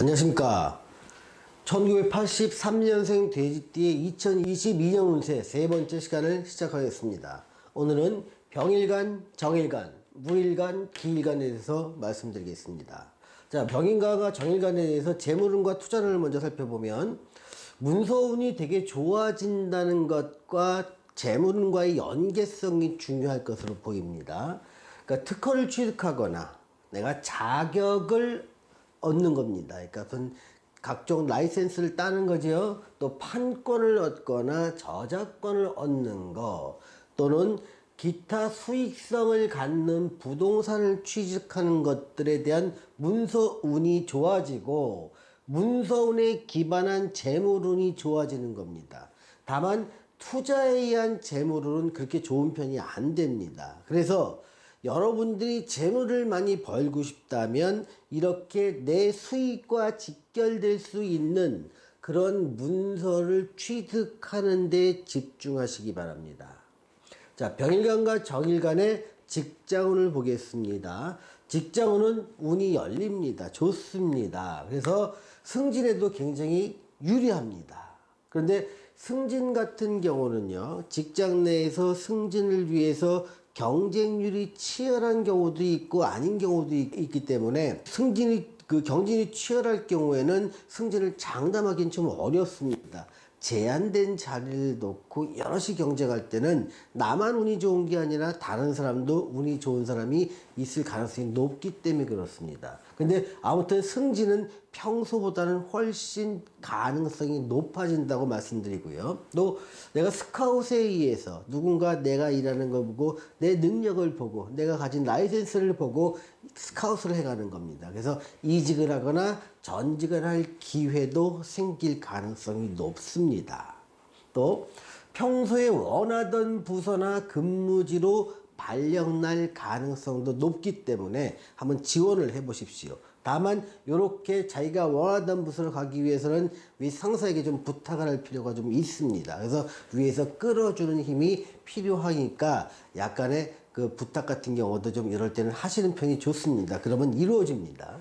안녕하십니까. 1983년생 돼지띠의 2022년 운세 세 번째 시간을 시작하겠습니다. 오늘은 병일간, 정일간, 무일간, 기일간에 대해서 말씀드리겠습니다. 자, 병일간과 정일간에 대해서 재물운과 투자운을 먼저 살펴보면 문서운이 되게 좋아진다는 것과 재물운과의 연계성이 중요할 것으로 보입니다. 그러니까 특허를 취득하거나 내가 자격을 얻는 겁니다. 그러니까 각종 라이센스를 따는 거죠. 또 판권을 얻거나 저작권을 얻는 거, 또는 기타 수익성을 갖는 부동산을 취득하는 것들에 대한 문서운이 좋아지고 문서운에 기반한 재물운이 좋아지는 겁니다. 다만 투자에 의한 재물운은 그렇게 좋은 편이 안 됩니다. 그래서 여러분들이 재물을 많이 벌고 싶다면 이렇게 내 수익과 직결될 수 있는 그런 문서를 취득하는 데 집중하시기 바랍니다. 자, 병일간과 정일간의 직장운을 보겠습니다. 직장운은 운이 열립니다. 좋습니다. 그래서 승진에도 굉장히 유리합니다. 그런데 승진 같은 경우는요, 직장 내에서 승진을 위해서 경쟁률이 치열한 경우도 있고 아닌 경우도 있기 때문에 경쟁이 치열할 경우에는 승진을 장담하기는 좀 어렵습니다. 제한된 자리를 놓고 여럿이 경쟁할 때는 나만 운이 좋은 게 아니라 다른 사람도 운이 좋은 사람이 있을 가능성이 높기 때문에 그렇습니다. 근데 아무튼 승진은 평소보다는 훨씬 가능성이 높아진다고 말씀드리고요. 또 내가 스카웃에 의해서 누군가 내가 일하는 걸 보고 내 능력을 보고 내가 가진 라이센스를 보고 스카웃을 해가는 겁니다. 그래서 이직을 하거나 전직을 할 기회도 생길 가능성이 높습니다. 또 평소에 원하던 부서나 근무지로 발령날 가능성도 높기 때문에 한번 지원을 해 보십시오. 다만 이렇게 자기가 원하던 부서로 가기 위해서는 위 상사에게 좀 부탁을 할 필요가 좀 있습니다. 그래서 위에서 끌어주는 힘이 필요하니까 약간의 그 부탁 같은 경우도 좀 이럴 때는 하시는 편이 좋습니다. 그러면 이루어집니다.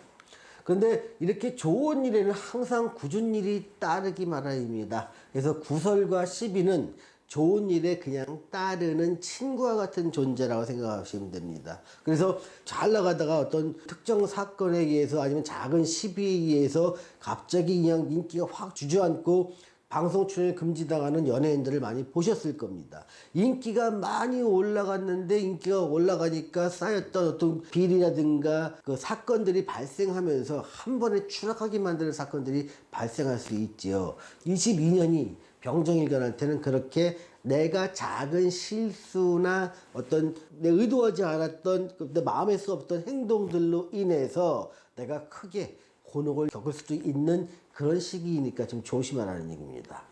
그런데 이렇게 좋은 일에는 항상 굳은 일이 따르기 마련입니다. 그래서 구설과 시비는 좋은 일에 그냥 따르는 친구와 같은 존재라고 생각하시면 됩니다. 그래서 잘 나가다가 어떤 특정 사건에 의해서 아니면 작은 시비에 의해서 갑자기 그냥 인기가 확 주저앉고 방송 출연이 금지당하는 연예인들을 많이 보셨을 겁니다. 인기가 많이 올라갔는데 인기가 올라가니까 쌓였던 어떤 비리라든가 그 사건들이 발생하면서 한 번에 추락하게 만드는 사건들이 발생할 수 있지요. 22년이 병정일간한테는 그렇게 내가 작은 실수나 어떤 내 의도하지 않았던 내 마음에 수 없던 행동들로 인해서 내가 크게 곤혹을 겪을 수도 있는 그런 시기이니까 좀 조심하라는 얘기입니다.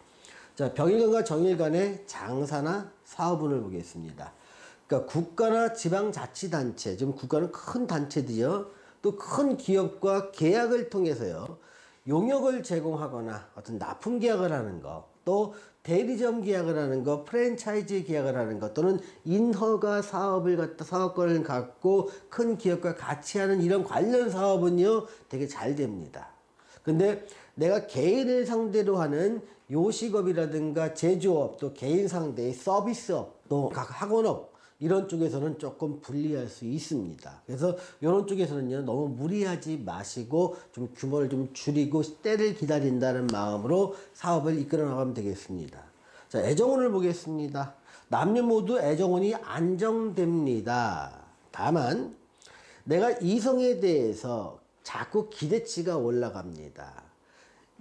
자, 병일간과 정일간의 장사나 사업운을 보겠습니다. 그러니까 국가나 지방자치단체, 지금 국가는 큰 단체들이요, 또 큰 기업과 계약을 통해서요, 용역을 제공하거나 어떤 납품 계약을 하는 거, 또 대리점 계약을 하는 거, 프랜차이즈 계약을 하는 것, 또는 인허가 사업권을 갖고 큰 기업과 같이 하는 이런 관련 사업은요, 되게 잘 됩니다. 근데 내가 개인을 상대로 하는 요식업이라든가 제조업, 또 개인 상대의 서비스업, 또 각 학원업, 이런 쪽에서는 조금 불리할 수 있습니다. 그래서 이런 쪽에서는요, 너무 무리하지 마시고 좀 규모를 좀 줄이고 때를 기다린다는 마음으로 사업을 이끌어 나가면 되겠습니다. 자, 애정운을 보겠습니다. 남녀 모두 애정운이 안정됩니다. 다만 내가 이성에 대해서 자꾸 기대치가 올라갑니다.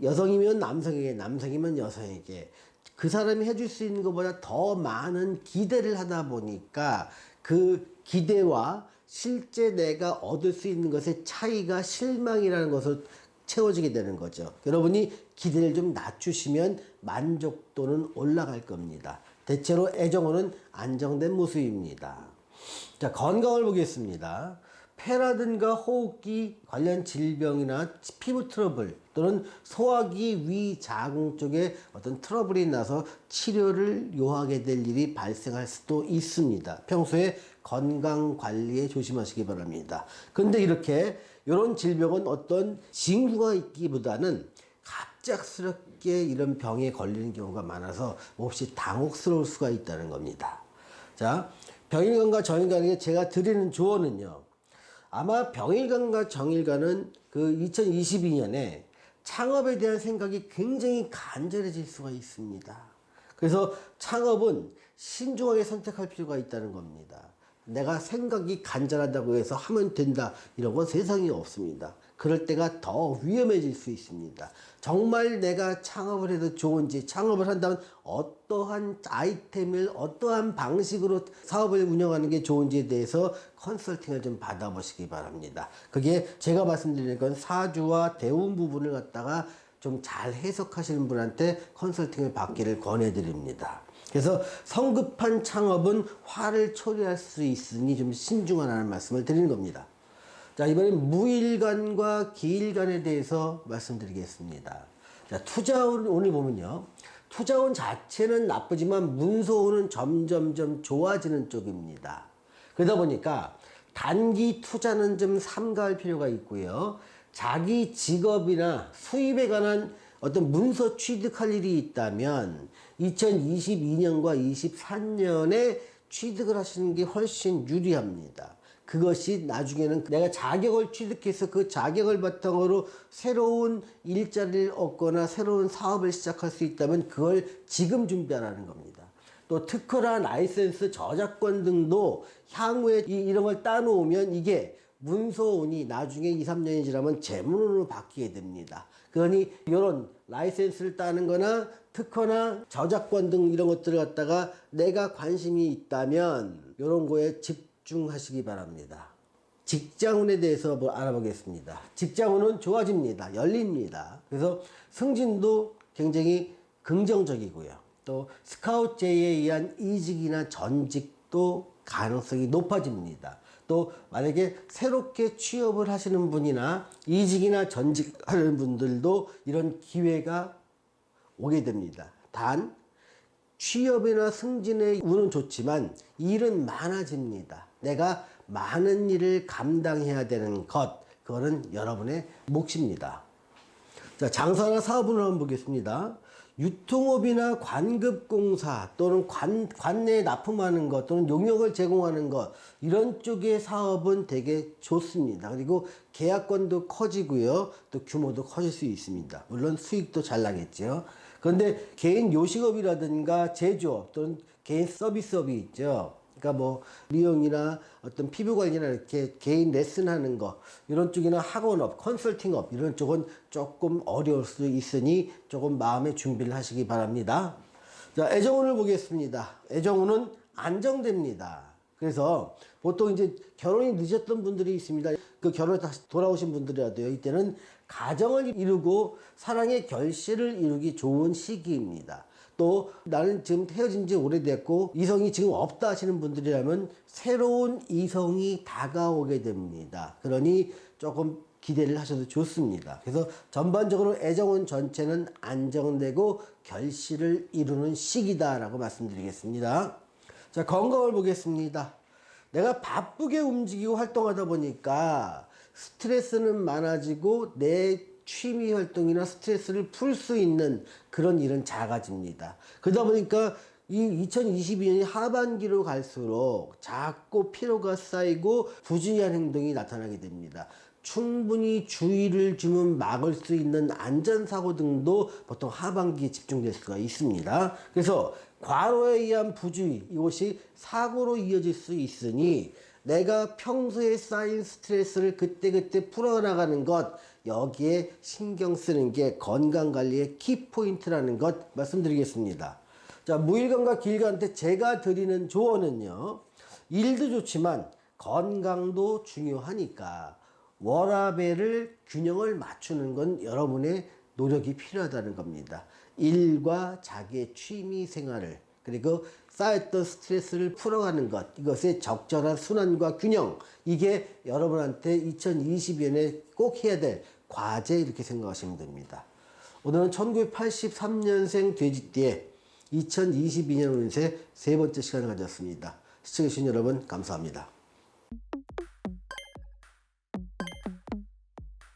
여성이면 남성에게, 남성이면 여성에게 그 사람이 해줄 수 있는 것보다 더 많은 기대를 하다 보니까 그 기대와 실제 내가 얻을 수 있는 것의 차이가 실망이라는 것을 채워지게 되는 거죠. 여러분이 기대를 좀 낮추시면 만족도는 올라갈 겁니다. 대체로 애정운은 안정된 모습입니다. 자, 건강을 보겠습니다. 폐라든가 호흡기 관련 질병이나 피부 트러블 또는 소화기 위 자궁 쪽에 어떤 트러블이 나서 치료를 요하게 될 일이 발생할 수도 있습니다. 평소에 건강 관리에 조심하시기 바랍니다. 근데 이렇게 이런 질병은 어떤 징후가 있기보다는 갑작스럽게 이런 병에 걸리는 경우가 많아서 몹시 당혹스러울 수가 있다는 겁니다. 자, 병일간과 정일간에게 제가 드리는 조언은요. 아마 병일간과 정일간은 그 2022년에 창업에 대한 생각이 굉장히 간절해질 수가 있습니다. 그래서 창업은 신중하게 선택할 필요가 있다는 겁니다. 내가 생각이 간절하다고 해서 하면 된다 이런 건 세상에 없습니다. 그럴 때가 더 위험해질 수 있습니다. 정말 내가 창업을 해도 좋은지, 창업을 한다면 어떠한 아이템을 어떠한 방식으로 사업을 운영하는 게 좋은지에 대해서 컨설팅을 좀 받아보시기 바랍니다. 그게 제가 말씀드리는 건 사주와 대운 부분을 갖다가 좀 잘 해석하시는 분한테 컨설팅을 받기를 권해드립니다. 그래서 성급한 창업은 화를 초래할 수 있으니 좀 신중하라는 말씀을 드리는 겁니다. 자, 이번엔 무일간과 기일간에 대해서 말씀드리겠습니다. 자, 투자운을 보면요. 투자운 자체는 나쁘지만 문서운은 점점점 좋아지는 쪽입니다. 그러다 보니까 단기 투자는 좀 삼가할 필요가 있고요. 자기 직업이나 수입에 관한 어떤 문서 취득할 일이 있다면 2022년과 23년에 취득을 하시는 게 훨씬 유리합니다. 그것이 나중에는 내가 자격을 취득해서 그 자격을 바탕으로 새로운 일자리를 얻거나 새로운 사업을 시작할 수 있다면 그걸 지금 준비하라는 겁니다. 또 특허나 라이센스, 저작권 등도 향후에 이런 걸 따놓으면 이게 문서운이 나중에 2, 3년이 지나면 재문으로 바뀌게 됩니다. 그러니 이런 라이센스를 따는 거나 특허나 저작권 등 이런 것들을 갖다가 내가 관심이 있다면 이런 거에 집중하시기 바랍니다. 직장운에 대해서 알아보겠습니다. 직장운은 좋아집니다. 열립니다. 그래서 승진도 굉장히 긍정적이고요. 또 스카우트제에 의한 이직이나 전직도 가능성이 높아집니다. 또 만약에 새롭게 취업을 하시는 분이나 이직이나 전직하는 분들도 이런 기회가 오게 됩니다. 단 취업이나 승진의 운은 좋지만 일은 많아집니다. 내가 많은 일을 감당해야 되는 것, 그거는 여러분의 몫입니다. 자, 장사나 사업을 한번 보겠습니다. 유통업이나 관급공사 또는 관내에 납품하는 것 또는 용역을 제공하는 것 이런 쪽의 사업은 되게 좋습니다. 그리고 계약권도 커지고요. 또 규모도 커질 수 있습니다. 물론 수익도 잘 나겠죠. 그런데 개인 요식업이라든가 제조업 또는 개인 서비스업이 있죠. 그러니까 뭐 미용이나 어떤 피부 관리나 이렇게 개인 레슨 하는 거 이런 쪽이나 학원업, 컨설팅업 이런 쪽은 조금 어려울 수 있으니 조금 마음의 준비를 하시기 바랍니다. 자, 애정운을 보겠습니다. 애정운은 안정됩니다. 그래서 보통 이제 결혼이 늦었던 분들이 있습니다. 그 결혼에 다시 돌아오신 분들이라도요. 이때는 가정을 이루고 사랑의 결실을 이루기 좋은 시기입니다. 또 나는 지금 헤어진 지 오래됐고 이성이 지금 없다 하시는 분들이라면 새로운 이성이 다가오게 됩니다. 그러니 조금 기대를 하셔도 좋습니다. 그래서 전반적으로 애정운 전체는 안정되고 결실을 이루는 시기다라고 말씀드리겠습니다. 자, 건강을 보겠습니다. 내가 바쁘게 움직이고 활동하다 보니까 스트레스는 많아지고 내 취미 활동이나 스트레스를 풀 수 있는 그런 일은 작아집니다. 그러다 보니까 이 2022년이 하반기로 갈수록 자꾸 피로가 쌓이고 부주의한 행동이 나타나게 됩니다. 충분히 주의를 주면 막을 수 있는 안전사고 등도 보통 하반기에 집중될 수가 있습니다. 그래서 과로에 의한 부주의, 이것이 사고로 이어질 수 있으니 내가 평소에 쌓인 스트레스를 그때그때 풀어나가는 것, 여기에 신경 쓰는 게 건강관리의 키포인트라는 것 말씀드리겠습니다. 자, 무일간과 기일간한테 제가 드리는 조언은요. 일도 좋지만 건강도 중요하니까 워라밸을 균형을 맞추는 건 여러분의 노력이 필요하다는 겁니다. 일과 자기의 취미 생활을 그리고 쌓였던 스트레스를 풀어가는 것, 이것의 적절한 순환과 균형, 이게 여러분한테 2022년에 꼭 해야 될 과제, 이렇게 생각하시면 됩니다. 오늘은 1983년생 돼지띠의 2022년 운세 세 번째 시간을 가졌습니다. 시청해주신 여러분 감사합니다.